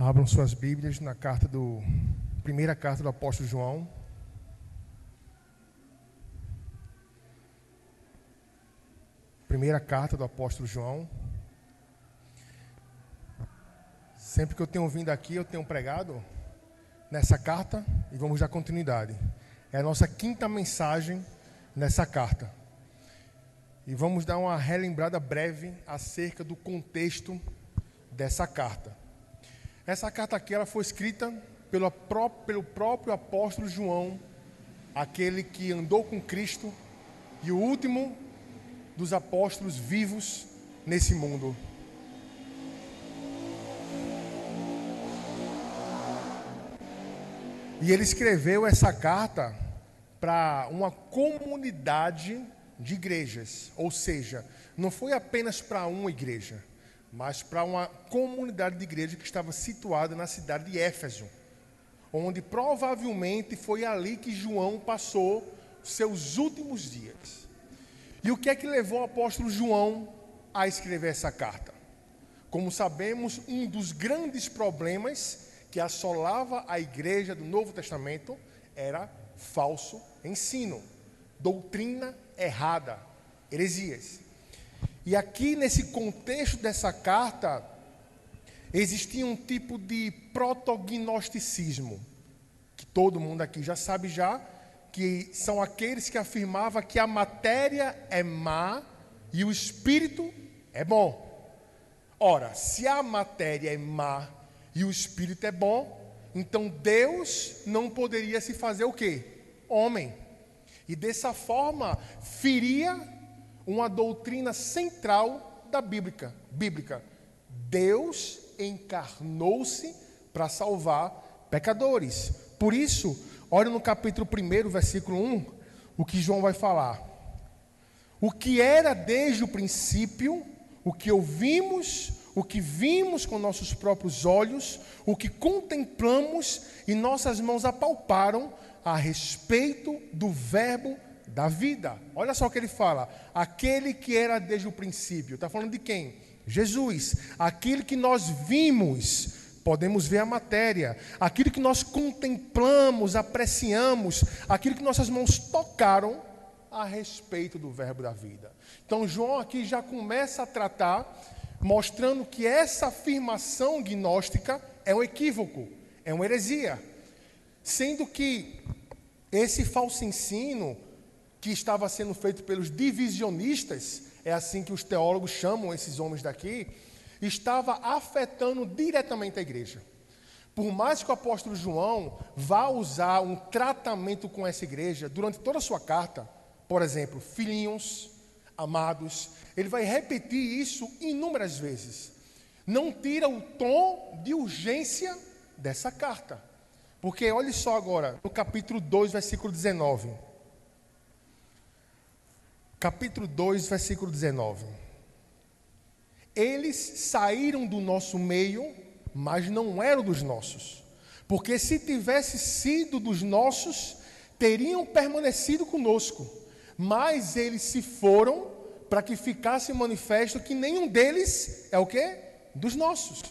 Abram suas Bíblias na primeira carta do apóstolo João. Primeira carta do apóstolo João. Sempre que eu tenho vindo aqui, eu tenho pregado nessa carta e vamos dar continuidade. É a nossa quinta mensagem nessa carta. E vamos dar uma relembrada breve acerca do contexto dessa carta. Essa carta aqui ela foi escrita pelo próprio apóstolo João, aquele que andou com Cristo e o último dos apóstolos vivos nesse mundo. E ele escreveu essa carta para uma comunidade de igrejas, ou seja, não foi apenas para uma igreja, mas para uma comunidade de igreja que estava situada na cidade de Éfeso, onde provavelmente foi ali que João passou seus últimos dias. E o que é que levou o apóstolo João a escrever essa carta? Como sabemos, um dos grandes problemas que assolava a igreja do Novo Testamento era falso ensino, doutrina errada, heresias. E aqui nesse contexto dessa carta, existia um tipo de protognosticismo, que todo mundo aqui já sabe que são aqueles que afirmavam que a matéria é má e o espírito é bom. Ora, se a matéria é má e o espírito é bom, então Deus não poderia se fazer o quê? Homem. E dessa forma, feria uma doutrina central da bíblica. Deus encarnou-se para salvar pecadores. Por isso, olha no capítulo 1, versículo 1, o que João vai falar. O que era desde o princípio, o que ouvimos, o que vimos com nossos próprios olhos, o que contemplamos e nossas mãos apalparam a respeito do verbo da vida. Olha só o que ele fala. Aquele que era desde o princípio. Está falando de quem? Jesus. Aquilo que nós vimos, podemos ver a matéria. Aquilo que nós contemplamos, apreciamos, aquilo que nossas mãos tocaram a respeito do verbo da vida. Então João aqui já começa a tratar, mostrando que essa afirmação gnóstica é um equívoco, é uma heresia. Sendo que esse falso ensino que estava sendo feito pelos divisionistas, é assim que os teólogos chamam esses homens daqui, estava afetando diretamente a igreja. Por mais que o apóstolo João vá usar um tratamento com essa igreja durante toda a sua carta, por exemplo, filhinhos, amados, ele vai repetir isso inúmeras vezes. Não tira o tom de urgência dessa carta. Porque olhe só agora, no capítulo 2, versículo 19. Capítulo 2, versículo 19. Eles saíram do nosso meio, mas não eram dos nossos. Porque se tivesse sido dos nossos, teriam permanecido conosco. Mas eles se foram para que ficasse manifesto que nenhum deles é o quê? Dos nossos.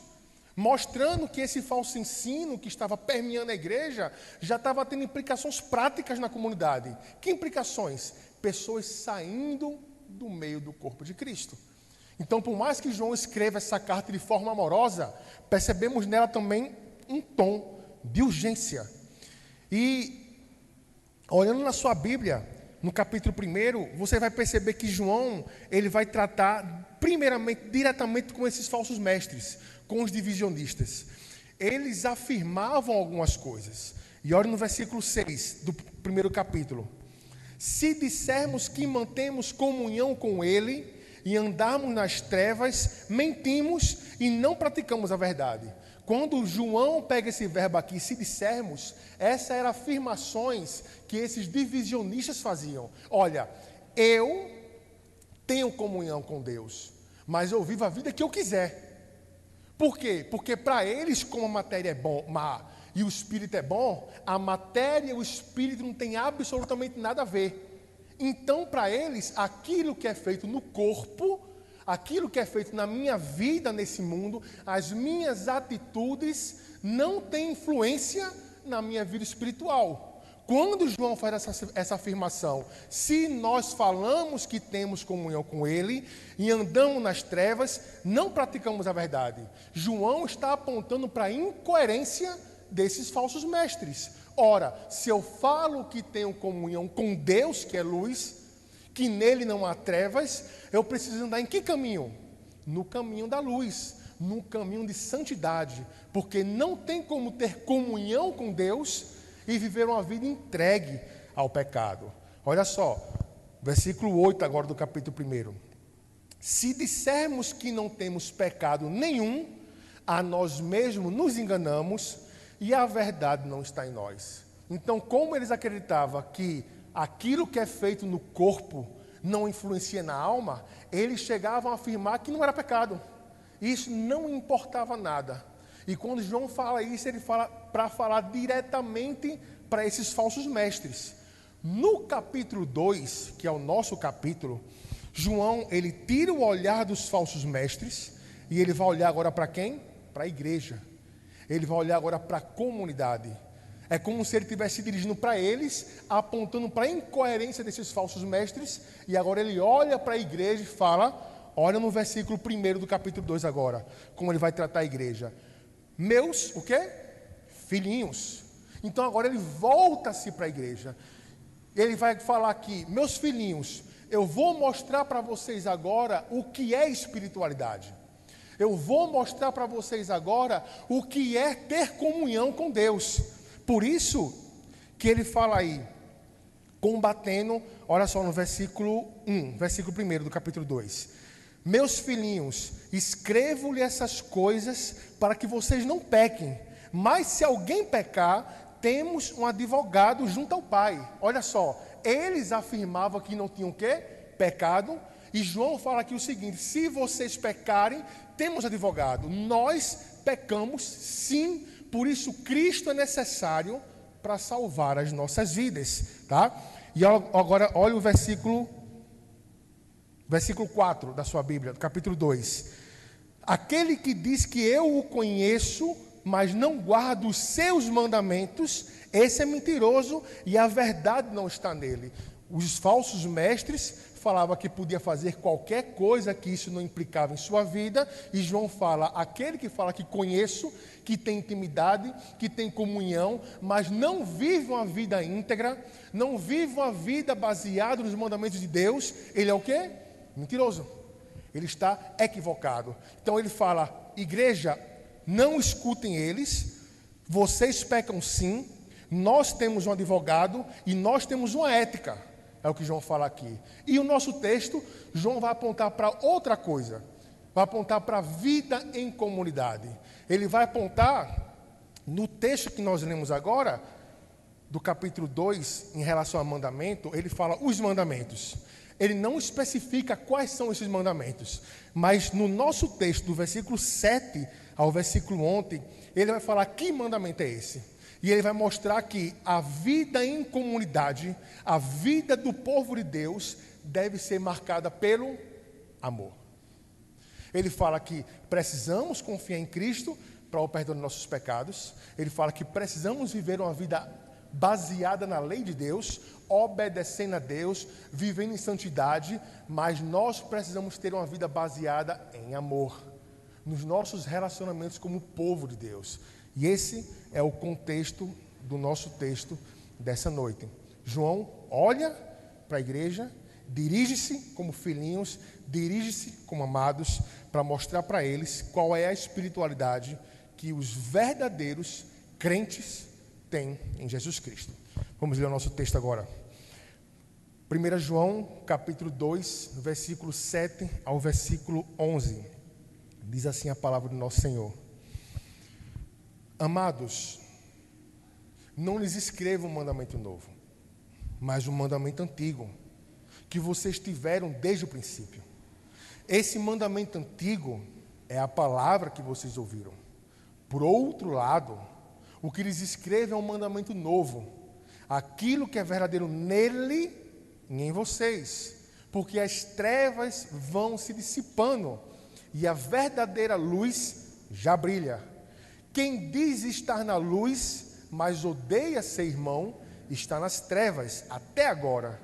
Mostrando que esse falso ensino que estava permeando a igreja já estava tendo implicações práticas na comunidade. Que implicações? Pessoas saindo do meio do corpo de Cristo. Então, por mais que João escreva essa carta de forma amorosa, percebemos nela também um tom de urgência. E, olhando na sua Bíblia, no capítulo 1, você vai perceber que João, ele vai tratar, primeiramente, diretamente com esses falsos mestres, com os divisionistas. Eles afirmavam algumas coisas. E olha no versículo 6 do 1 capítulo. Se dissermos que mantemos comunhão com ele e andarmos nas trevas, mentimos e não praticamos a verdade. Quando João pega esse verbo aqui, se dissermos, essas eram afirmações que esses divisionistas faziam. Olha, eu tenho comunhão com Deus, mas eu vivo a vida que eu quiser. Por quê? Porque para eles, como a matéria é má e o espírito é bom, a matéria e o espírito não tem absolutamente nada a ver. Então, para eles, aquilo que é feito no corpo, aquilo que é feito na minha vida nesse mundo, as minhas atitudes não têm influência na minha vida espiritual. Quando João faz essa afirmação, se nós falamos que temos comunhão com Ele e andamos nas trevas, não praticamos a verdade. João está apontando para a incoerência desses falsos mestres. Ora, se eu falo que tenho comunhão com Deus, que é luz, que nele não há trevas, eu preciso andar em que caminho? No caminho da luz, no caminho de santidade, porque não tem como ter comunhão com Deus e viver uma vida entregue ao pecado. Olha só, versículo 8 agora do capítulo 1. Se dissermos que não temos pecado nenhum, a nós mesmos nos enganamos e a verdade não está em nós. Então, como eles acreditavam que aquilo que é feito no corpo não influencia na alma, eles chegavam a afirmar que não era pecado. Isso não importava nada. E quando João fala isso, ele fala para falar diretamente para esses falsos mestres. No capítulo 2, que é o nosso capítulo, João, ele tira o olhar dos falsos mestres e ele vai olhar agora para quem? Para a igreja. Ele vai olhar agora para a comunidade. É como se ele estivesse dirigindo para eles, apontando para a incoerência desses falsos mestres, e agora ele olha para a igreja e fala, olha no versículo 1 do capítulo 2 agora, como ele vai tratar a igreja. Meus, o quê? Filhinhos. Então agora ele volta-se para a igreja. Ele vai falar aqui, meus filhinhos, eu vou mostrar para vocês agora o que é espiritualidade. Eu vou mostrar para vocês agora o que é ter comunhão com Deus. Por isso que ele fala aí, combatendo, olha só no versículo 1, versículo 1 do capítulo 2. Meus filhinhos, escrevo-lhe essas coisas para que vocês não pequem. Mas se alguém pecar, temos um advogado junto ao Pai. Olha só, eles afirmavam que não tinham o quê? Pecado. E João fala aqui o seguinte, se vocês pecarem, temos advogado. Nós pecamos sim, por isso Cristo é necessário para salvar as nossas vidas. Tá? E agora olha o versículo 4 da sua Bíblia, do capítulo 2. Aquele que diz que eu o conheço, mas não guarda os seus mandamentos, esse é mentiroso e a verdade não está nele. Os falsos mestres falavam que podia fazer qualquer coisa que isso não implicava em sua vida, e João fala, aquele que fala que conheço, que tem intimidade, que tem comunhão, mas não vive uma vida íntegra, não vive uma vida baseada nos mandamentos de Deus, ele é o quê? Mentiroso. Ele está equivocado. Então ele fala, igreja, não escutem eles, vocês pecam sim, nós temos um advogado e nós temos uma ética. É o que João fala aqui. E o nosso texto, João vai apontar para outra coisa. Vai apontar para a vida em comunidade. Ele vai apontar, no texto que nós lemos agora, do capítulo 2, em relação ao mandamento, ele fala os mandamentos. Ele não especifica quais são esses mandamentos. Mas no nosso texto, do versículo 7 ao versículo 11, ele vai falar que mandamento é esse. E ele vai mostrar que a vida em comunidade, a vida do povo de Deus, deve ser marcada pelo amor. Ele fala que precisamos confiar em Cristo para o perdão dos nossos pecados. Ele fala que precisamos viver uma vida baseada na lei de Deus, obedecendo a Deus, vivendo em santidade, mas nós precisamos ter uma vida baseada em amor, nos nossos relacionamentos como povo de Deus. E esse é o contexto do nosso texto dessa noite. João olha para a igreja, dirige-se como filhinhos, dirige-se como amados, para mostrar para eles qual é a espiritualidade que os verdadeiros crentes têm em Jesus Cristo. Vamos ler o nosso texto agora. 1 João, capítulo 2, versículo 7 ao versículo 11. Diz assim a palavra do nosso Senhor. Amados, não lhes escrevo um mandamento novo, mas um mandamento antigo, que vocês tiveram desde o princípio. Esse mandamento antigo é a palavra que vocês ouviram. Por outro lado, o que lhes escrevo é um mandamento novo, aquilo que é verdadeiro nele e em vocês, porque as trevas vão se dissipando e a verdadeira luz já brilha. Quem diz estar na luz, mas odeia seu irmão, está nas trevas até agora.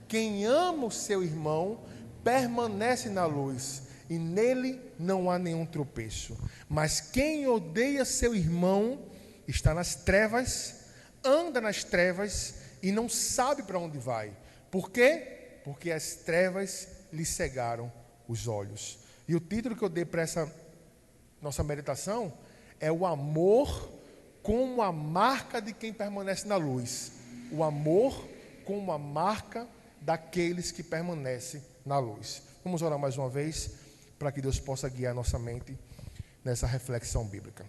Quem ama o seu irmão permanece na luz, e nele não há nenhum tropeço. Mas quem odeia seu irmão está nas trevas, anda nas trevas e não sabe para onde vai. Por quê? Porque as trevas lhe cegaram os olhos. E o título que eu dei para essa nossa meditação é o amor como a marca de quem permanece na luz. O amor como a marca daqueles que permanecem na luz. Vamos orar mais uma vez para que Deus possa guiar nossa mente nessa reflexão bíblica.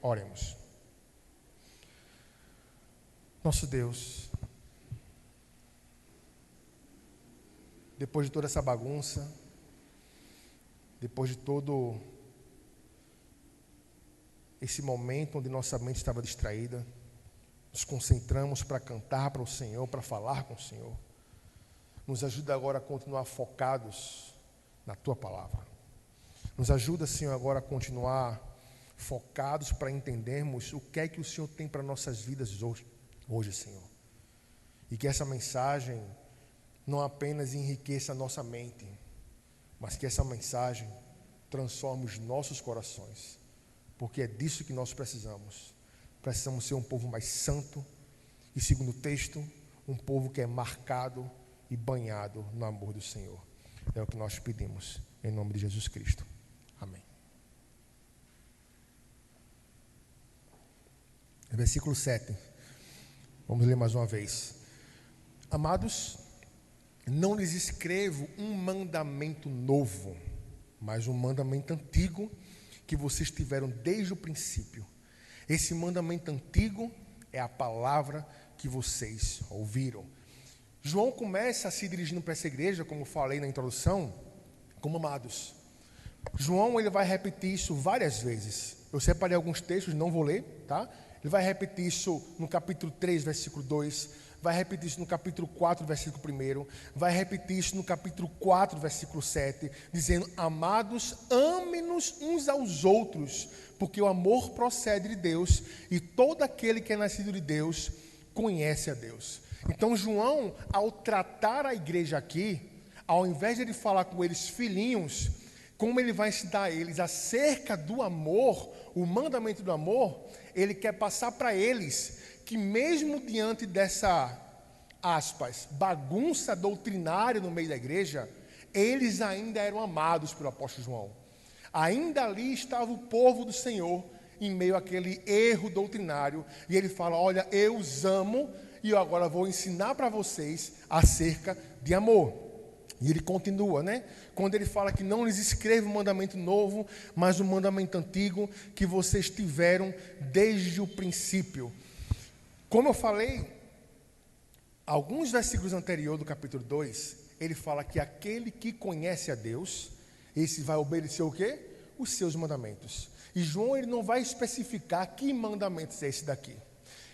Oremos. Nosso Deus, depois de toda essa bagunça, depois de todo esse momento onde nossa mente estava distraída, nos concentramos para cantar para o Senhor, para falar com o Senhor. Nos ajuda agora a continuar focados na Tua Palavra. Nos ajuda, Senhor, agora a continuar focados para entendermos o que é que o Senhor tem para nossas vidas hoje, Senhor. E que essa mensagem não apenas enriqueça a nossa mente, mas que essa mensagem transforme os nossos corações. Porque é disso que nós precisamos. Precisamos ser um povo mais santo e, segundo o texto, um povo que é marcado e banhado no amor do Senhor. É o que nós pedimos, em nome de Jesus Cristo. Amém. Versículo 7. Vamos ler mais uma vez. Amados, não lhes escrevo um mandamento novo, mas um mandamento antigo que vocês tiveram desde o princípio. Esse mandamento antigo é a palavra que vocês ouviram. João começa se dirigindo para essa igreja, como falei na introdução, como amados. João, ele vai repetir isso várias vezes. Eu separei alguns textos, não vou ler, tá? Ele vai repetir isso no capítulo 3, versículo 2, vai repetir isso no capítulo 4, versículo 1, vai repetir isso no capítulo 4, versículo 7, dizendo: amados, ame-nos uns aos outros, porque o amor procede de Deus, e todo aquele que é nascido de Deus conhece a Deus. Então João, ao tratar a igreja aqui, ao invés de ele falar com eles filhinhos, como ele vai ensinar a eles acerca do amor, o mandamento do amor, ele quer passar para eles que mesmo diante dessa, aspas, bagunça doutrinária no meio da igreja, eles ainda eram amados pelo apóstolo João. Ainda ali estava o povo do Senhor em meio àquele erro doutrinário, e ele fala: olha, eu os amo e eu agora vou ensinar para vocês acerca de amor. E ele continua, né? Quando ele fala que não lhes escreve um mandamento novo, mas um mandamento antigo que vocês tiveram desde o princípio. Como eu falei, alguns versículos anteriores do capítulo 2, ele fala que aquele que conhece a Deus, esse vai obedecer o quê? Os seus mandamentos. E João, ele não vai especificar que mandamentos é esse daqui.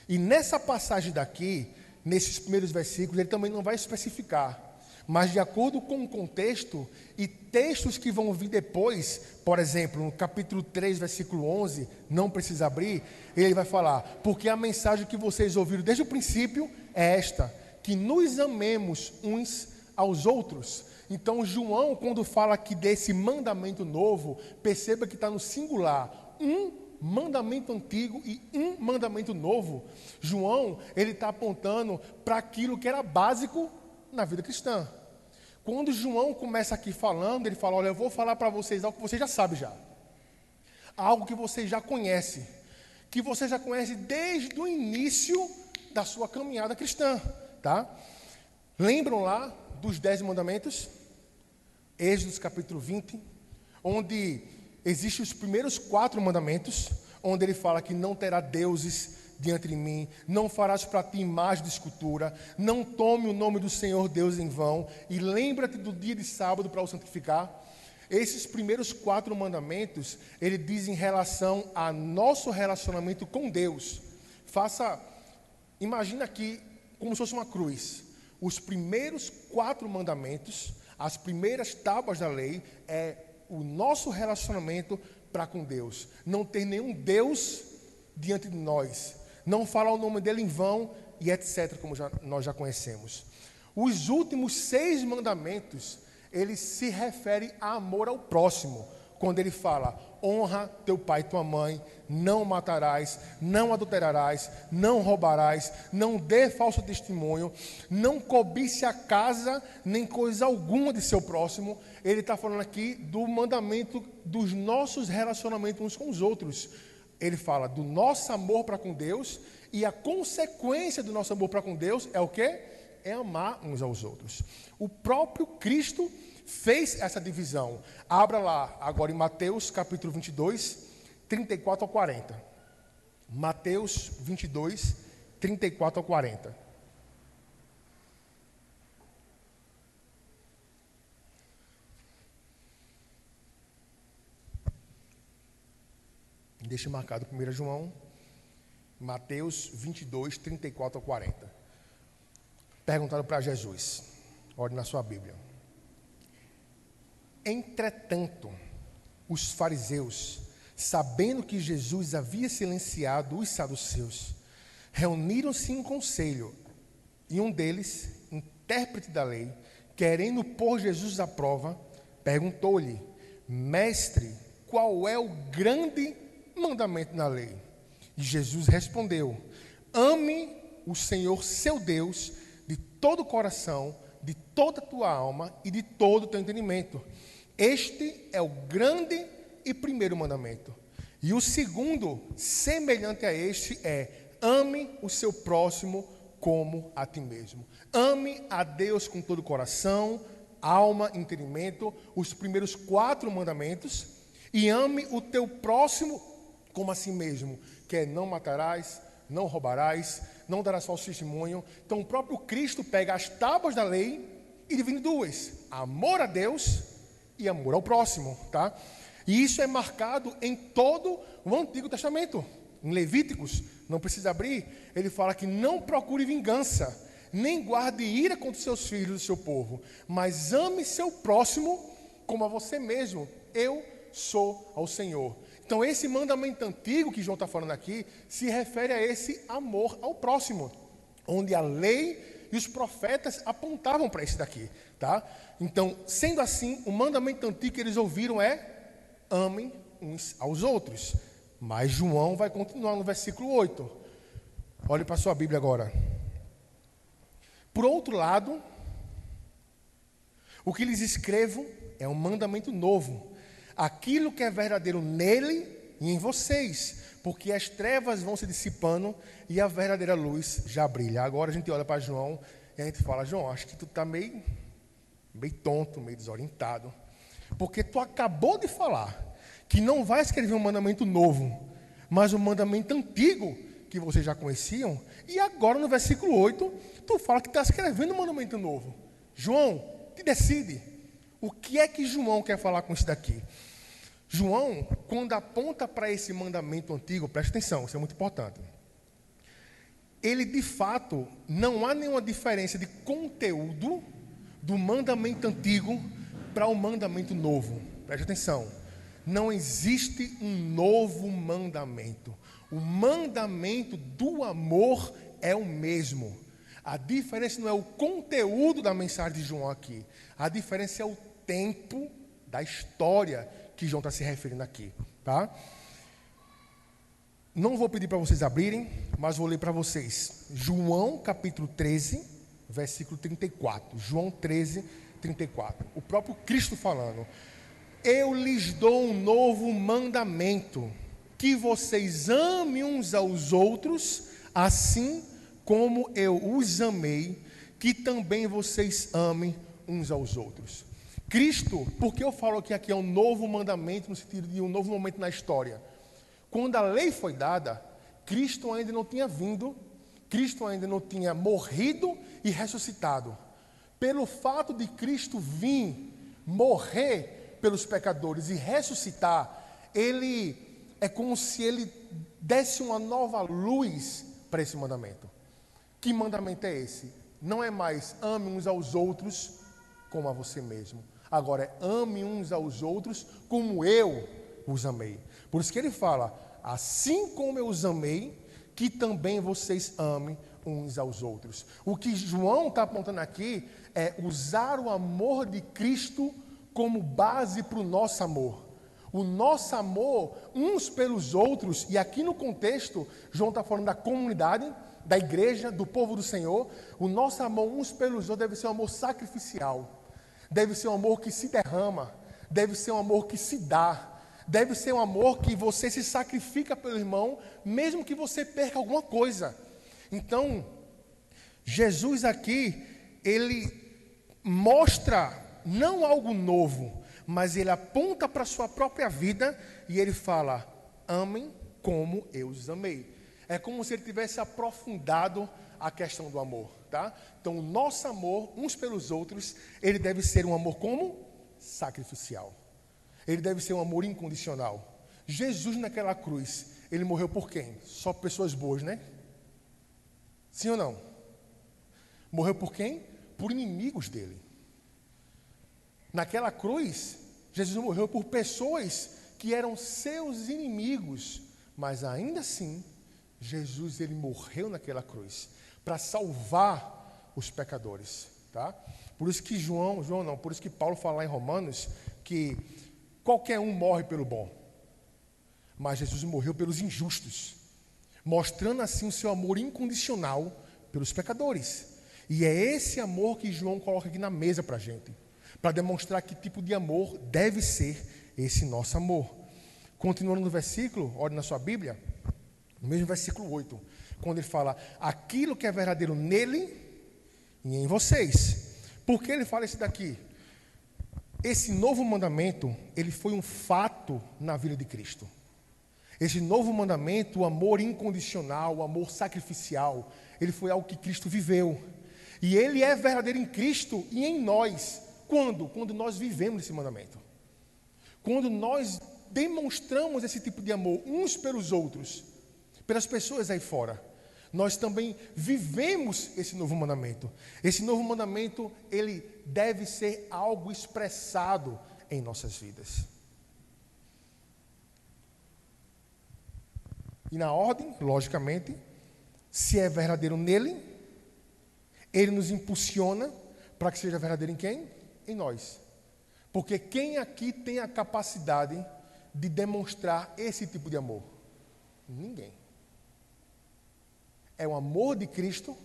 E nessa passagem daqui, nesses primeiros versículos, ele também não vai especificar. Mas de acordo com o contexto e textos que vão vir depois, por exemplo, no capítulo 3, versículo 11, não precisa abrir, ele vai falar: porque a mensagem que vocês ouviram desde o princípio é esta, que nos amemos uns aos outros. Então João, quando fala aqui desse mandamento novo, perceba que está no singular, um mandamento antigo e um mandamento novo. João, ele está apontando para aquilo que era básico na vida cristã. Quando João começa aqui falando, ele fala: olha, eu vou falar para vocês algo que vocês já sabem já. Algo que vocês já conhecem. Que você já conhece desde o início da sua caminhada cristã, tá? Lembram lá dos 10 mandamentos? Êxodo capítulo 20, onde existem os primeiros 4 mandamentos, onde ele fala que não terá deuses diante de mim, não farás para ti imagem de escultura, não tome o nome do Senhor Deus em vão, e lembra-te do dia de sábado para o santificar. Esses primeiros 4 mandamentos, ele diz em relação a nosso relacionamento com Deus. Imagina aqui como se fosse uma cruz. Os primeiros 4 mandamentos As primeiras tábuas da lei é o nosso relacionamento para com Deus. Não ter nenhum Deus diante de nós. Não falar o nome dele em vão e etc., como nós já conhecemos. Os últimos 6 mandamentos, ele se refere a amor ao próximo. Quando ele fala, honra teu pai e tua mãe, não matarás, não adulterarás, não roubarás, não dê falso testemunho, não cobice a casa, nem coisa alguma de seu próximo. Ele está falando aqui do mandamento dos nossos relacionamentos uns com os outros. Ele fala do nosso amor para com Deus, e a consequência do nosso amor para com Deus é o quê? É amar uns aos outros. O próprio Cristo fez essa divisão. Abra lá agora em Mateus capítulo 22, 34 a 40. Mateus 22, 34 a 40. Deixa marcado 1 João, Mateus 22, 34 a 40. Perguntaram para Jesus, olhe na sua Bíblia. Entretanto, os fariseus, sabendo que Jesus havia silenciado os saduceus, reuniram-se em conselho, e um deles, intérprete da lei, querendo pôr Jesus à prova, perguntou-lhe, mestre, qual é o grande mandamento na lei? E Jesus respondeu, ame o Senhor seu Deus de todo o coração, de toda a tua alma e de todo o teu entendimento. Este é o grande e primeiro mandamento. E o segundo, semelhante a este, é ame o seu próximo como a ti mesmo. Ame a Deus com todo o coração, alma, entendimento, os primeiros 4 mandamentos, e ame o teu próximo como a si mesmo, que é não matarás, não roubarás, não darás falso testemunho. Então o próprio Cristo pega as tábuas da lei e divide em 2: amor a Deus e amor ao próximo, tá? E isso é marcado em todo o Antigo Testamento. Em Levíticos, não precisa abrir, ele fala que não procure vingança, nem guarde ira contra os seus filhos do seu povo, mas ame seu próximo como a você mesmo. Eu sou ao Senhor. Então esse mandamento antigo que João está falando aqui se refere a esse amor ao próximo, onde a lei e os profetas apontavam para esse daqui, tá? Então, sendo assim, o mandamento antigo que eles ouviram é amem uns aos outros. Mas João vai continuar no versículo 8. Olhe para a sua Bíblia agora. Por outro lado, o que lhes escrevo é um mandamento novo, aquilo que é verdadeiro nele e em vocês, porque as trevas vão se dissipando e a verdadeira luz já brilha. Agora a gente olha para João e a gente fala, João, acho que tu está meio tonto, meio desorientado, porque tu acabou de falar que não vai escrever um mandamento novo, mas um mandamento antigo que vocês já conheciam, e agora no versículo 8, tu fala que está escrevendo um mandamento novo. João, te decide. O que é que João quer falar com isso daqui? João, quando aponta para esse mandamento antigo, presta atenção, isso é muito importante. Ele, de fato, não há nenhuma diferença de conteúdo do mandamento antigo para o mandamento novo. Presta atenção. Não existe um novo mandamento. O mandamento do amor é o mesmo. A diferença não é o conteúdo da mensagem de João aqui. A diferença é o tempo da história que João está se referindo aqui, tá? Não vou pedir para vocês abrirem, mas vou ler para vocês. João capítulo 13, versículo 34. João 13, 34. O próprio Cristo falando. Eu lhes dou um novo mandamento, que vocês amem uns aos outros, assim como eu os amei, que também vocês amem uns aos outros. Cristo, por que eu falo que aqui é um novo mandamento, no sentido de um novo momento na história? Quando a lei foi dada, Cristo ainda não tinha vindo, Cristo ainda não tinha morrido e ressuscitado. Pelo fato de Cristo vir, morrer pelos pecadores e ressuscitar, ele é como se ele desse uma nova luz para esse mandamento. Que mandamento é esse? Não é mais ame uns aos outros como a você mesmo. Agora, ame uns aos outros como eu os amei. Por isso que ele fala, assim como eu os amei, que também vocês amem uns aos outros. O que João está apontando aqui é usar o amor de Cristo como base para o nosso amor. O nosso amor uns pelos outros, e aqui no contexto, João está falando da comunidade, da igreja, do povo do Senhor. O nosso amor uns pelos outros deve ser um amor sacrificial, deve ser um amor que se derrama, deve ser um amor que se dá, deve ser um amor que você se sacrifica pelo irmão, mesmo que você perca alguma coisa. Então, Jesus aqui, ele mostra não algo novo, mas ele aponta para a sua própria vida e ele fala, amem como eu os amei. É como se ele tivesse aprofundado a questão do amor, tá? Então, o nosso amor uns pelos outros, ele deve ser um amor como? Sacrificial. Ele deve ser um amor incondicional. Jesus naquela cruz, ele morreu por quem? Só por pessoas boas, né? Sim ou não? Morreu por quem? Por inimigos dele. Naquela cruz, Jesus morreu por pessoas que eram seus inimigos, mas ainda assim, Jesus ele morreu naquela cruz para salvar os pecadores, tá? Por isso que por isso que Paulo fala lá em Romanos que qualquer um morre pelo bom, mas Jesus morreu pelos injustos, mostrando assim o seu amor incondicional pelos pecadores. E é esse amor que João coloca aqui na mesa para a gente, para demonstrar que tipo de amor deve ser esse nosso amor. Continuando no versículo, olhe na sua Bíblia, no mesmo versículo 8, quando ele fala, aquilo que é verdadeiro nele e em vocês. Por que ele fala isso daqui? Esse novo mandamento, ele foi um fato na vida de Cristo. Esse novo mandamento, o amor incondicional, o amor sacrificial, ele foi algo que Cristo viveu. E ele é verdadeiro em Cristo e em nós. Quando? Quando nós vivemos esse mandamento. Quando nós demonstramos esse tipo de amor uns pelos outros, pelas pessoas aí fora, nós também vivemos esse novo mandamento. Esse novo mandamento, ele deve ser algo expressado em nossas vidas. E na ordem, logicamente, se é verdadeiro nele, ele nos impulsiona para que seja verdadeiro em quem? Em nós. Porque quem aqui tem a capacidade de demonstrar esse tipo de amor? Ninguém. É o amor de Cristo.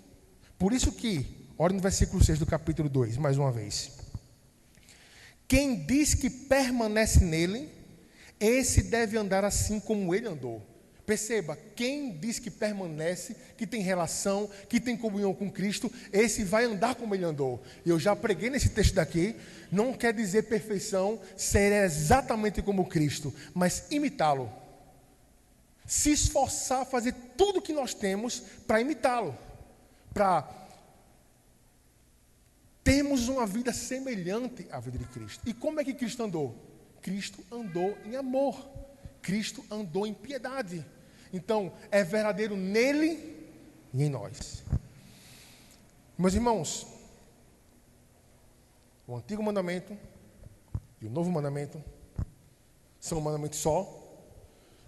Por isso que, olha no versículo 6 do capítulo 2, mais uma vez. Quem diz que permanece nele, esse deve andar assim como ele andou. Perceba, quem diz que permanece, que tem relação, que tem comunhão com Cristo, esse vai andar como ele andou. Eu já preguei nesse texto daqui, não quer dizer perfeição, ser exatamente como Cristo, mas imitá-lo. Se esforçar a fazer tudo o que nós temos para imitá-lo, para termos uma vida semelhante à vida de Cristo. E como é que Cristo andou? Cristo andou em amor. Cristo andou em piedade. Então, é verdadeiro nele e em nós. Meus irmãos, o antigo mandamento e o novo mandamento são um mandamento só.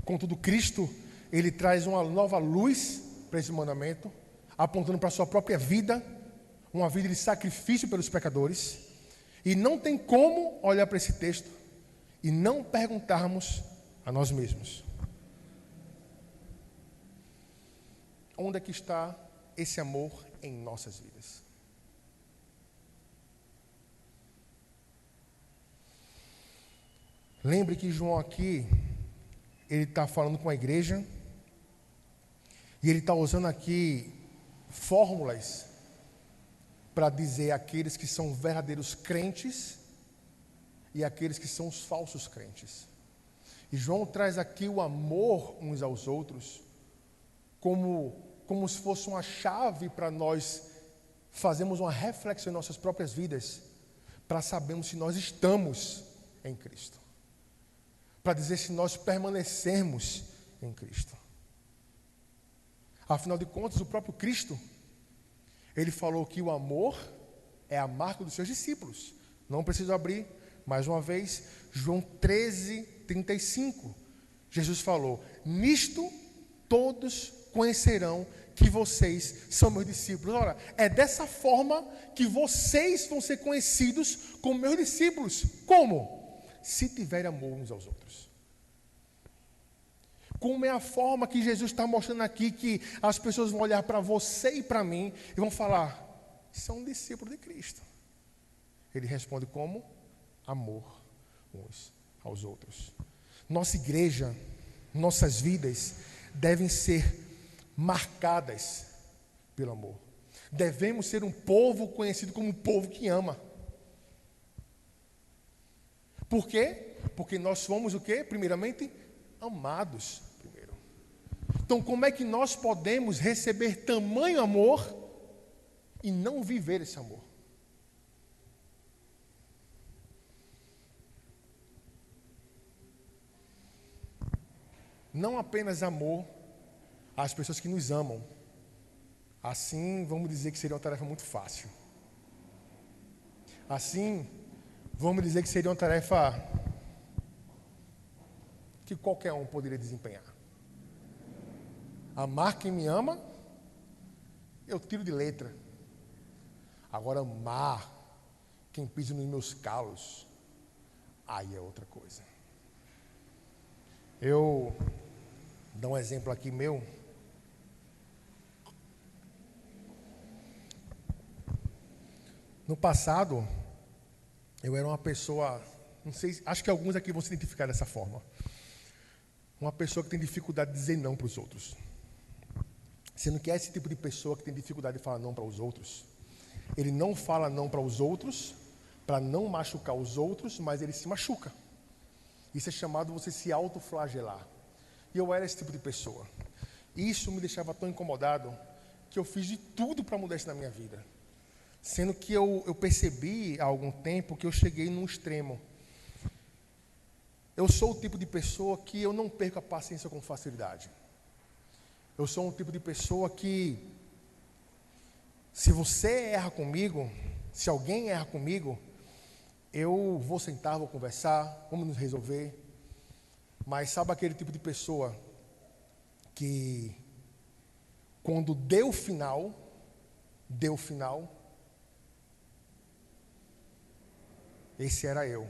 Contudo, Cristo, ele traz uma nova luz para esse mandamento, apontando para a sua própria vida, uma vida de sacrifício pelos pecadores. E não tem como olhar para esse texto e não perguntarmos a nós mesmos: onde é que está esse amor em nossas vidas? Lembre que João aqui, ele está falando com a igreja, e ele está usando aqui fórmulas para dizer aqueles que são verdadeiros crentes e aqueles que são os falsos crentes. E João traz aqui o amor uns aos outros como se fosse uma chave para nós fazermos uma reflexão em nossas próprias vidas, para sabermos se nós estamos em Cristo, para dizer se nós permanecermos em Cristo. Afinal de contas, o próprio Cristo, ele falou que o amor é a marca dos seus discípulos. Não preciso abrir, mais uma vez, João 13:35. Jesus falou: nisto todos conhecerão que vocês são meus discípulos. Ora, é dessa forma que vocês vão ser conhecidos como meus discípulos. Como? Se tiverem amor uns aos outros. Como é a forma que Jesus está mostrando aqui, que as pessoas vão olhar para você e para mim e vão falar: são discípulos de Cristo. Ele responde como? Amor uns aos outros. Nossa igreja, nossas vidas devem ser marcadas pelo amor. Devemos ser um povo conhecido como um povo que ama. Por quê? Porque nós fomos o quê? Primeiramente, amados primeiro. Então, como é que nós podemos receber tamanho amor e não viver esse amor? Não apenas amor às pessoas que nos amam. Assim, vamos dizer que seria uma tarefa muito fácil. Assim, vamos dizer que seria uma tarefa que qualquer um poderia desempenhar. Amar quem me ama, eu tiro de letra. Agora, amar quem pisa nos meus calos, aí é outra coisa. Eu dar um exemplo aqui meu. No passado, eu era uma pessoa, não sei, acho que alguns aqui vão se identificar dessa forma. Uma pessoa que tem dificuldade de dizer não para os outros. Sendo que é esse tipo de pessoa que tem dificuldade de falar não para os outros. Ele não fala não para os outros, para não machucar os outros, mas ele se machuca. Isso é chamado você se autoflagelar. E eu era esse tipo de pessoa. Isso me deixava tão incomodado que eu fiz de tudo para mudar isso na minha vida. Sendo que eu percebi há algum tempo que eu cheguei num extremo. Eu sou o tipo de pessoa que eu não perco a paciência com facilidade. Eu sou um tipo de pessoa que, se você erra comigo, se alguém erra comigo, eu vou sentar, vou conversar, vamos nos resolver. Mas sabe aquele tipo de pessoa que, quando deu final, esse era eu.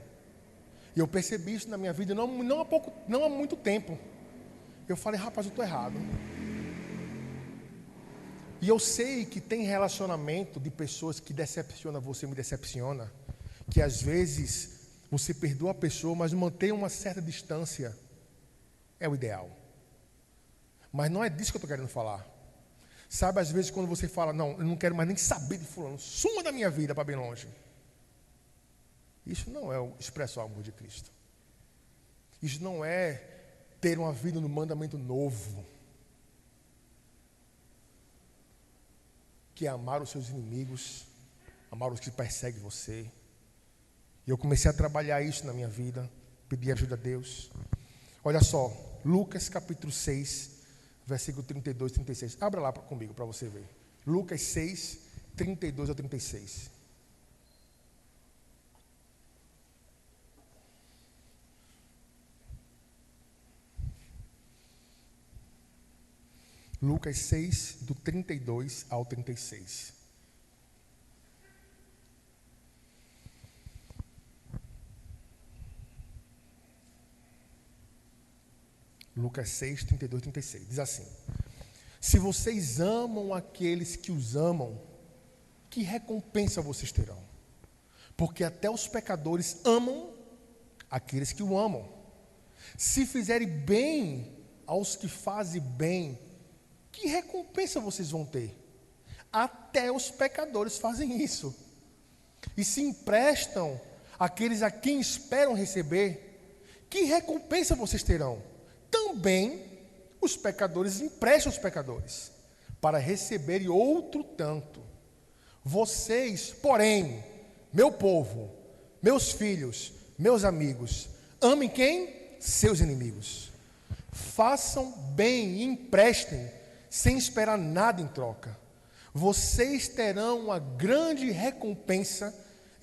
E eu percebi isso na minha vida não há muito tempo. Eu falei: rapaz, eu estou errado. E eu sei que tem relacionamento de pessoas que decepciona você, me decepciona, que às vezes você perdoa a pessoa, mas manter uma certa distância é o ideal. Mas não é disso que eu estou querendo falar. Sabe, às vezes quando você fala: não, eu não quero mais nem saber de fulano, suma da minha vida para bem longe. Isso não é expressar o amor de Cristo. Isso não é ter uma vida no mandamento novo, que é amar os seus inimigos, amar os que perseguem você. E eu comecei a trabalhar isso na minha vida, pedir ajuda a Deus. Olha só, Lucas capítulo 6, versículo 32 e 36. Abra lá comigo para você ver. Lucas 6, 32 a 36. Lucas 6, do 32 ao 36. Lucas 6, 32 e 36. Diz assim: se vocês amam aqueles que os amam, que recompensa vocês terão? Porque até os pecadores amam aqueles que o amam. Se fizerem bem aos que fazem bem, que recompensa vocês vão ter? Até os pecadores fazem isso. E se emprestam àqueles a quem esperam receber, que recompensa vocês terão? Também os pecadores emprestam aos pecadores, para receberem outro tanto. Vocês, porém, meu povo, meus filhos, meus amigos, amem quem? Seus inimigos. Façam bem e emprestem, sem esperar nada em troca. Vocês terão uma grande recompensa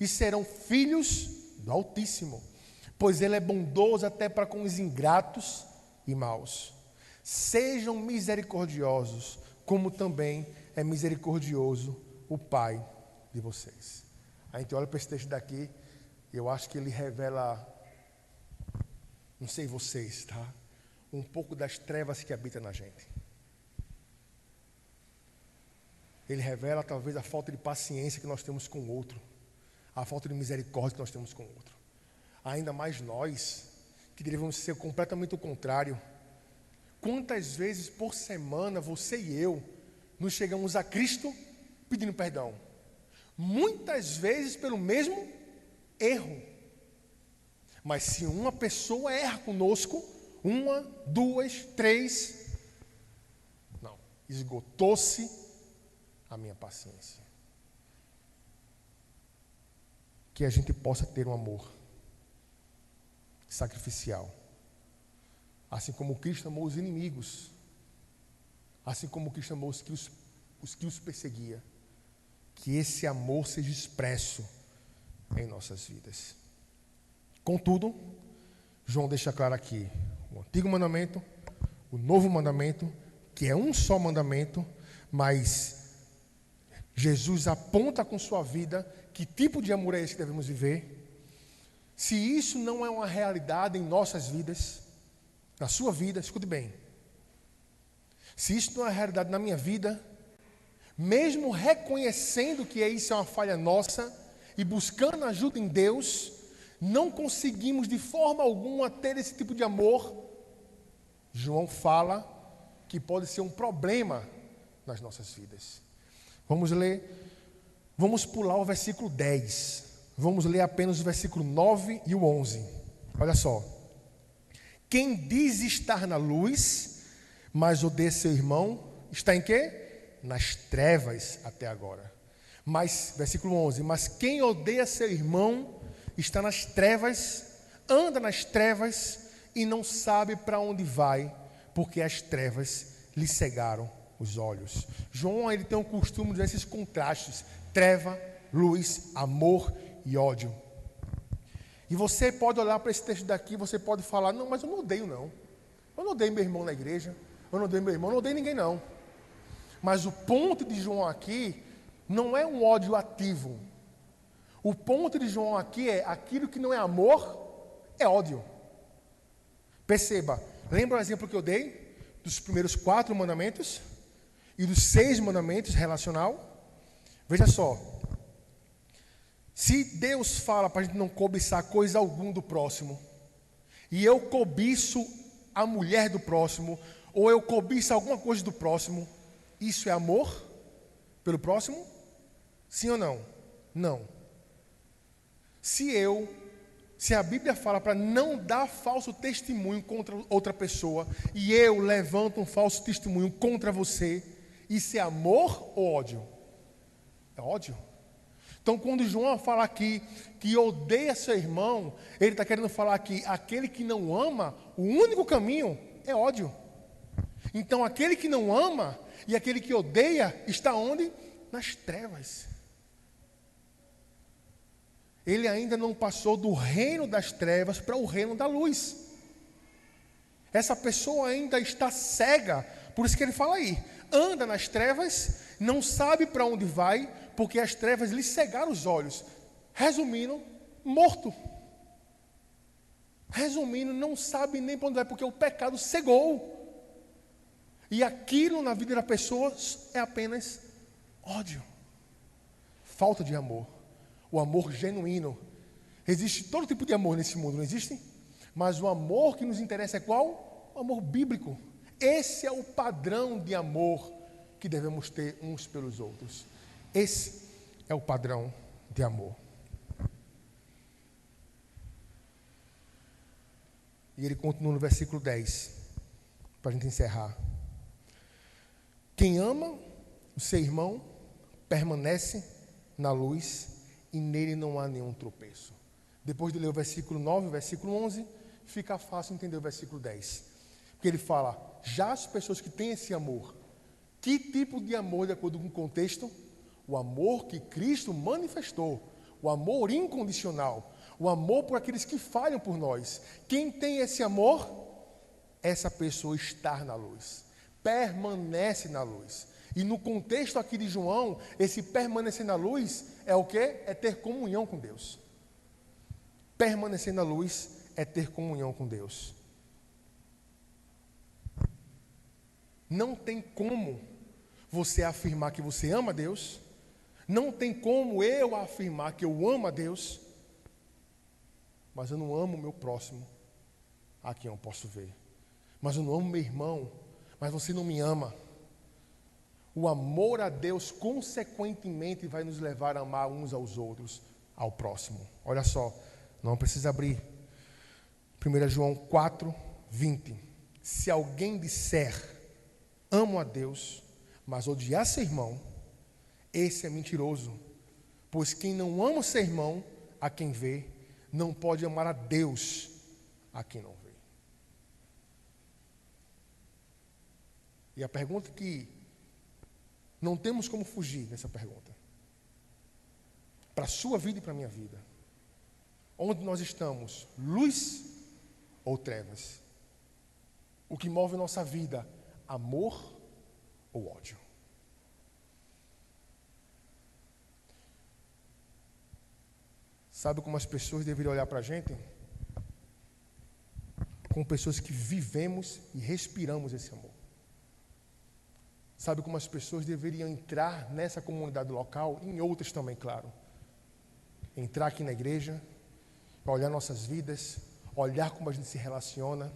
e serão filhos do Altíssimo, pois Ele é bondoso até para com os ingratos e maus. Sejam misericordiosos, como também é misericordioso o Pai de vocês. A gente olha para esse texto daqui, e eu acho que ele revela, não sei vocês, tá? Um pouco das trevas que habitam na gente. Ele revela talvez a falta de paciência que nós temos com o outro, a falta de misericórdia que nós temos com o outro. Ainda mais nós, que devemos ser completamente o contrário. Quantas vezes por semana você e eu nos chegamos a Cristo pedindo perdão? Muitas vezes pelo mesmo erro. Mas se uma pessoa erra conosco, 1, 2, 3, não, esgotou-se a minha paciência. Que a gente possa ter um amor sacrificial. Assim como Cristo amou os inimigos. Assim como Cristo amou os que os perseguia. Que esse amor seja expresso em nossas vidas. Contudo, João deixa claro aqui o antigo mandamento, o novo mandamento, que é um só mandamento, mas Jesus aponta com sua vida que tipo de amor é esse que devemos viver. Se isso não é uma realidade em nossas vidas, na sua vida, escute bem. Se isso não é uma realidade na minha vida, mesmo reconhecendo que isso é uma falha nossa e buscando ajuda em Deus, não conseguimos de forma alguma ter esse tipo de amor. João fala que pode ser um problema nas nossas vidas. Vamos ler, vamos pular o versículo 10. Vamos ler apenas o versículo 9 e o 11. Olha só. Quem diz estar na luz, mas odeia seu irmão, está em quê? Nas trevas até agora. Mas, versículo 11, mas quem odeia seu irmão está nas trevas, anda nas trevas e não sabe para onde vai, porque as trevas lhe cegaram os olhos. João, ele tem o costume de esses contrastes: treva, luz, amor e ódio. E você pode olhar para esse texto daqui, você pode falar: não, mas eu não odeio não. Eu não odeio meu irmão na igreja, eu não odeio meu irmão, eu não odeio ninguém não. Mas o ponto de João aqui não é um ódio ativo. O ponto de João aqui é aquilo que não é amor, é ódio. Perceba, lembra o exemplo que eu dei dos primeiros 4 mandamentos e dos 6 mandamentos relacional? Veja só, se Deus fala para a gente não cobiçar coisa alguma do próximo, e eu cobiço a mulher do próximo, ou eu cobiço alguma coisa do próximo, isso é amor pelo próximo? Sim ou não? Não. Se a Bíblia fala para não dar falso testemunho contra outra pessoa, e eu levanto um falso testemunho contra você, isso é amor ou ódio? É ódio. Então, quando João fala aqui que odeia seu irmão, ele está querendo falar que aquele que não ama, o único caminho é ódio. Então, aquele que não ama e aquele que odeia está onde? Nas trevas. Ele ainda não passou do reino das trevas para o reino da luz. Essa pessoa ainda está cega, por isso que ele fala aí, anda nas trevas, não sabe para onde vai, porque as trevas lhe cegaram os olhos. Resumindo, morto. Resumindo, não sabe nem para onde vai, porque o pecado cegou. E aquilo na vida da pessoa é apenas ódio, falta de amor. O amor genuíno. Existe todo tipo de amor nesse mundo, não existe? Mas o amor que nos interessa é qual? O amor bíblico. Esse é o padrão de amor que devemos ter uns pelos outros. Esse é o padrão de amor. E ele continua no versículo 10, para a gente encerrar. Quem ama o seu irmão permanece na luz e nele não há nenhum tropeço. Depois de ler o versículo 9, o versículo 11, fica fácil entender o versículo 10. Porque ele fala, já as pessoas que têm esse amor, que tipo de amor, de acordo com o contexto? O amor que Cristo manifestou, o amor incondicional, o amor por aqueles que falham por nós. Quem tem esse amor, essa pessoa está na luz, permanece na luz. E no contexto aqui de João, esse permanecer na luz é o quê? É ter comunhão com Deus. Permanecer na luz é ter comunhão com Deus. Não tem como você afirmar que você ama Deus, não tem como eu afirmar que eu amo a Deus, mas eu não amo o meu próximo, a quem eu posso ver. Mas eu não amo meu irmão, mas você não me ama. O amor a Deus, consequentemente, vai nos levar a amar uns aos outros, ao próximo. Olha só, não precisa abrir. 1 João 4, 20. Se alguém disser, amo a Deus, mas odiar seu irmão, esse é mentiroso. Pois quem não ama seu irmão, a quem vê, não pode amar a Deus, a quem não vê. E a pergunta que não temos como fugir dessa pergunta, para a sua vida e para a minha vida: onde nós estamos, luz ou trevas? O que move nossa vida, amor ou ódio? Sabe como as pessoas deveriam olhar para a gente? Como pessoas que vivemos e respiramos esse amor. Sabe como as pessoas deveriam entrar nessa comunidade local, em outras também, claro. Entrar aqui na igreja, olhar nossas vidas, olhar como a gente se relaciona,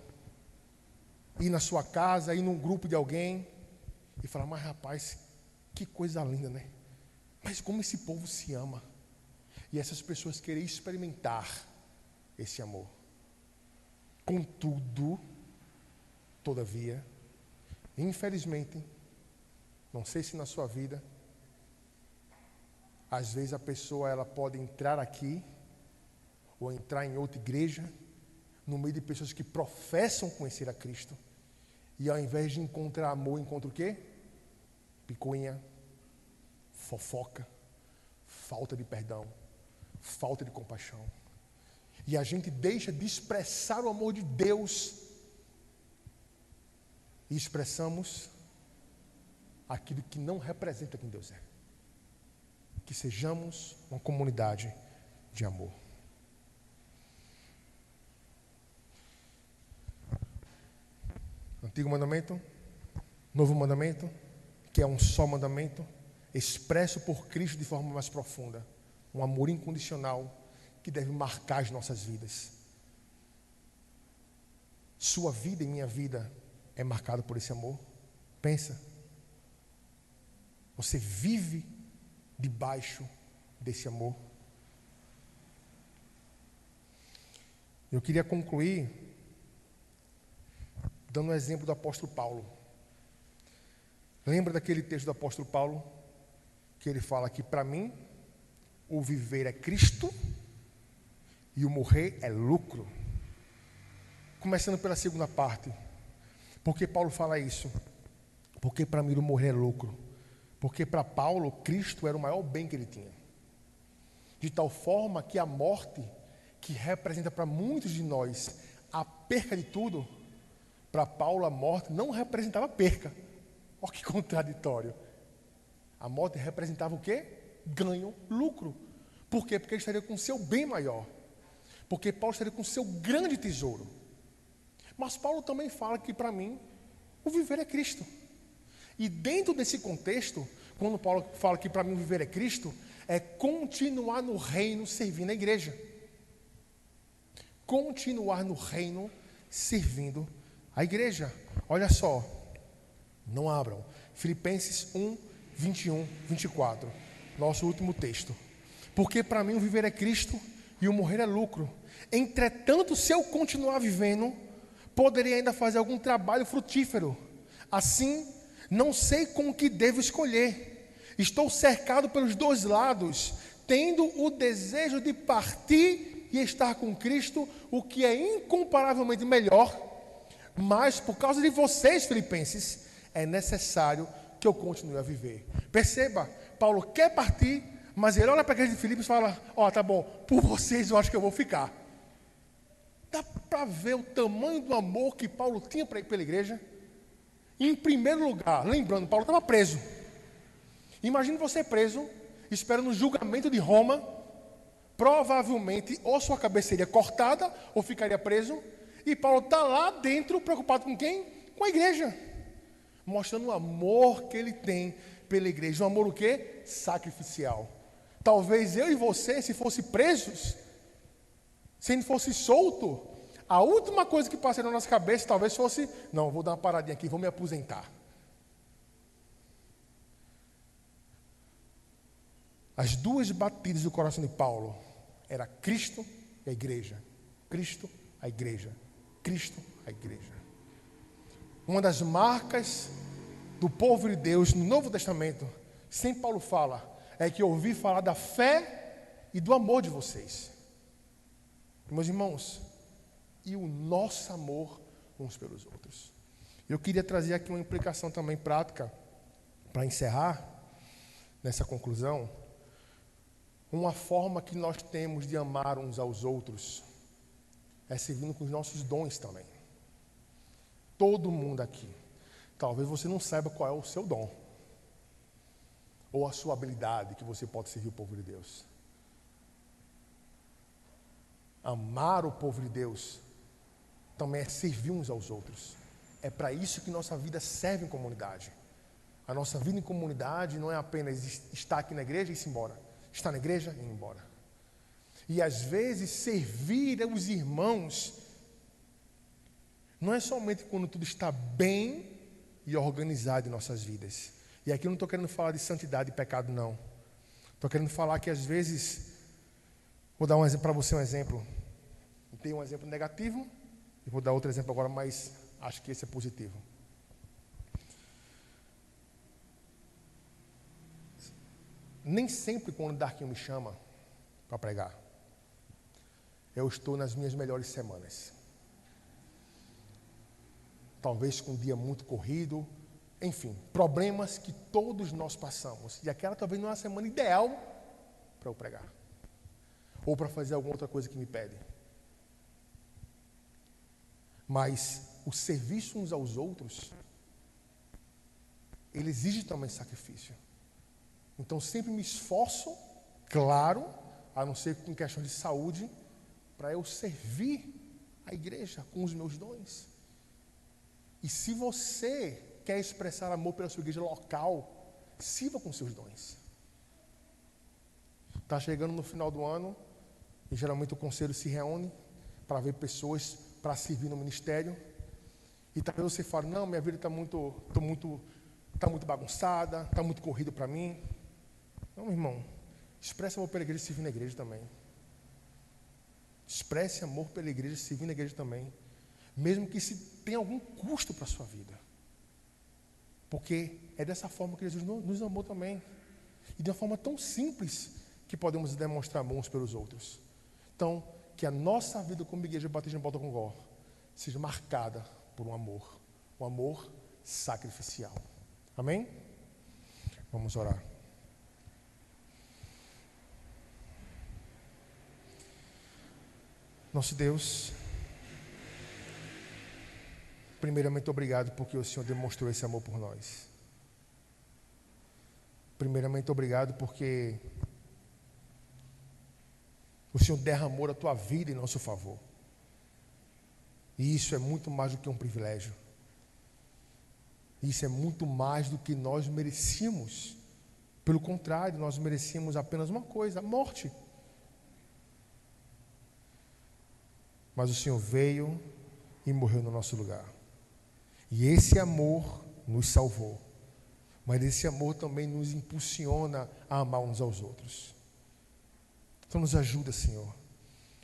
ir na sua casa, ir num grupo de alguém e falar: mas rapaz, que coisa linda, né? Mas como esse povo se ama. E essas pessoas querem experimentar esse amor. Contudo, todavia, infelizmente, não sei se na sua vida, às vezes a pessoa ela pode entrar aqui ou entrar em outra igreja, no meio de pessoas que professam conhecer a Cristo, e ao invés de encontrar amor, encontra o quê? Picuinha, fofoca, falta de perdão, falta de compaixão. E a gente deixa de expressar o amor de Deus e expressamos aquilo que não representa quem Deus é. Que sejamos uma comunidade de amor. Antigo mandamento, novo mandamento, que é um só mandamento, expresso por Cristo de forma mais profunda. Um amor incondicional que deve marcar as nossas vidas. Sua vida e minha vida é marcada por esse amor? Pensa. Você vive debaixo desse amor? Eu queria concluir dando um exemplo do apóstolo Paulo. Lembra daquele texto do apóstolo Paulo? Que ele fala que para mim o viver é Cristo e o morrer é lucro. Começando pela segunda parte. Por que Paulo fala isso? Porque para mim o morrer é lucro. Porque para Paulo, Cristo era o maior bem que ele tinha. De tal forma que a morte, que representa para muitos de nós a perca de tudo, para Paulo a morte não representava perca. Olha que contraditório. A morte representava o quê? Ganho, lucro. Por quê? Porque ele estaria com o seu bem maior. Porque Paulo estaria com o seu grande tesouro. Mas Paulo também fala que para mim, o viver é Cristo. E dentro desse contexto, quando Paulo fala que para mim o viver é Cristo, é continuar no reino servindo a igreja. Continuar no reino servindo a igreja. Olha só, não abram. Filipenses 1, 21, 24. Nosso último texto. Porque para mim o viver é Cristo e o morrer é lucro. Entretanto, se eu continuar vivendo, poderia ainda fazer algum trabalho frutífero. Assim, não sei com o que devo escolher. Estou cercado pelos dois lados, tendo o desejo de partir e estar com Cristo, o que é incomparavelmente melhor. Mas por causa de vocês, filipenses, é necessário que eu continue a viver. Perceba, Paulo quer partir, Mas ele olha para a igreja de Filipos e fala: ó, tá bom, por vocês eu acho que eu vou ficar. Dá para ver o tamanho do amor que Paulo tinha pela igreja? Em primeiro lugar, lembrando, Paulo estava preso. Imagine você preso, esperando o julgamento de Roma. Provavelmente, ou sua cabeça seria cortada, ou ficaria preso. E Paulo está lá dentro, preocupado com quem? Com a igreja. Mostrando o amor que ele tem pela igreja. Um amor o quê? Sacrificial. Talvez eu e você, se fosse presos, se a gente fosse solto, a última coisa que passaria na nossa cabeça talvez fosse: não, vou dar uma paradinha aqui, vou me aposentar. As duas batidas do coração de Paulo era Cristo e a igreja. Cristo, a igreja. Cristo, a igreja. Uma das marcas do povo de Deus no Novo Testamento, sempre Paulo fala, é que eu ouvi falar da fé e do amor de vocês. Meus irmãos, e o nosso amor uns pelos outros. Eu queria trazer aqui uma implicação também prática, para encerrar nessa conclusão. Uma forma que nós temos de amar uns aos outros é servindo com os nossos dons também. Todo mundo aqui, talvez você não saiba qual é o seu dom, ou a sua habilidade que você pode servir o povo de Deus. Amar o povo de Deus também é servir uns aos outros. É para isso que nossa vida serve em comunidade. A nossa vida em comunidade não é apenas estar aqui na igreja e ir embora. Estar na igreja e ir embora. E às vezes servir aos irmãos não é somente quando tudo está bem e organizado em nossas vidas. E aqui eu não estou querendo falar de santidade e pecado, não. Estou querendo falar que às vezes, vou dar um exemplo para você, um exemplo. Tem um exemplo negativo e vou dar outro exemplo agora, mas acho que esse é positivo. Nem sempre quando o Darquinho me chama para pregar, eu estou nas minhas melhores semanas. Talvez com um dia muito corrido, enfim, problemas que todos nós passamos. E aquela talvez não é a semana ideal para eu pregar. Ou para fazer alguma outra coisa que me pede. Mas o serviço uns aos outros, ele exige também sacrifício. Então sempre me esforço, claro, a não ser com questão de saúde, para eu servir a igreja com os meus dons. E se você quer expressar amor pela sua igreja local, sirva com seus dons. Está chegando no final do ano, e geralmente o conselho se reúne para ver pessoas para servir no ministério. E talvez você fale: não, minha vida está muito bagunçada, está muito corrido para mim. Não, irmão, expresse amor pela igreja servindo na igreja também. Expresse amor pela igreja servindo na igreja também. Mesmo que isso tenha algum custo para a sua vida. Porque é dessa forma que Jesus nos amou também. E de uma forma tão simples que podemos demonstrar amor uns pelos outros. Então, que a nossa vida como igreja Batista em Volta com Gó seja marcada por um amor sacrificial. Amém? Vamos orar. Nosso Deus, primeiramente obrigado porque o Senhor demonstrou esse amor por nós. Primeiramente obrigado porque o Senhor derramou a tua vida em nosso favor. E isso é muito mais do que um privilégio. Isso é muito mais do que nós merecíamos. Pelo contrário, nós merecíamos apenas uma coisa: a morte. Mas o Senhor veio e morreu no nosso lugar. E esse amor nos salvou. Mas esse amor também nos impulsiona a amar uns aos outros. Então nos ajuda, Senhor.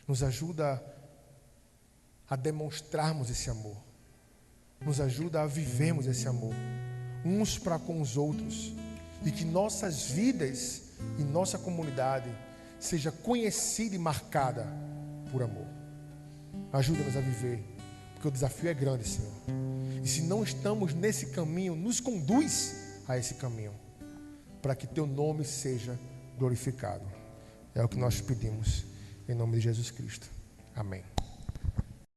Nos ajuda a demonstrarmos esse amor. Nos ajuda a vivermos esse amor. Uns para com os outros. E que nossas vidas e nossa comunidade seja conhecida e marcada por amor. Ajuda-nos a viver, porque o desafio é grande, Senhor. E se não estamos nesse caminho, nos conduz a esse caminho, para que Teu nome seja glorificado. É o que nós pedimos, em nome de Jesus Cristo. Amém.